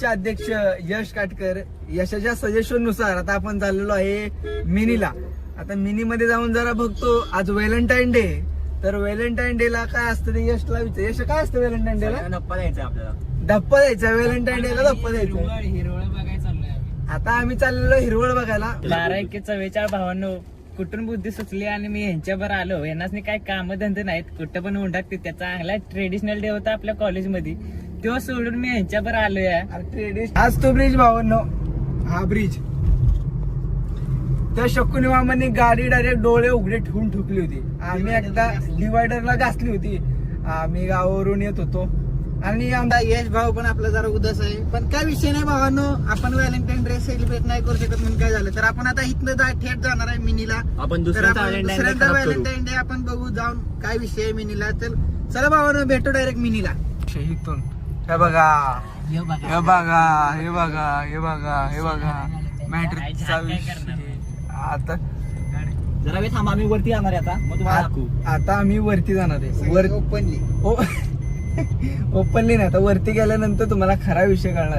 अध्यक्ष यश काटकर यशाच्या सजेशन नुसार आता आपण चाललेलो आहे मिनीला. आता मिनी मध्ये जाऊन जरा बघतो. आज व्हॅलेंटाईन डे, तर व्हॅलेंटाईन डे ला काय असतं ते यशला विचार. यश काय असतं व्हॅलेंटाईन डे ला? धप्पा द्यायचा आपल्याला. धप्पा द्यायचा. व्हॅलेंटाईन डे ला धप्पा द्यायचा. हिरवळ बघायला चाललोय आता आम्ही चाललेलो हिरवळ बघायला. 12-44 भावांनो, कुठून बुद्धी सुचली आणि मी ह्यांच्यावर आलो. यांनाच काय काम धंदे नाहीत, कुठं पण उंडाकते. त्याचा चांगला ट्रेडिशनल डे होता आपल्या कॉलेजमध्ये, तो सोडून मी ह्यांच्यावर आलो. आज तो ब्रिज भावांनो, हा ब्रिज त्या शकुनी मामांनी गाडी डायरेक्ट डोळे उघडे ठेवून ठुकली होती. आम्ही एकदा डिवायडरला घासली होती. आम्ही गावावरून येत होतो आणि आमचा यश भाऊ पण आपला जरा उदास आहे. पण काय विषय नाही भावांनो, आपण व्हॅलेंटाईन डे सेलिब्रेट नाही करू शकत म्हणून काय झालं तर आपण आता इथनं थेट जाणार आहे मिनीला. आपण दुसऱ्यांदा व्हॅलेंटाईन डे आपण बघू जाऊन काय विषय आहे मिनीला. तर चला भावांनो, भेटू डायरेक्ट मिनीला. शहीदून हे बघा, हे बघा, हे बघा, हे बघा, हे बघा मॅट्रिकचा विषय. आता जरा वेळ थांबा, आम्ही वरती जाणार आहे आता. मग तुम्हाला दाखवू. आता आम्ही वरती जाणार आहे. ओपनली नाही, आता वरती गेल्यानंतर तुम्हाला खरा विषय कळणार.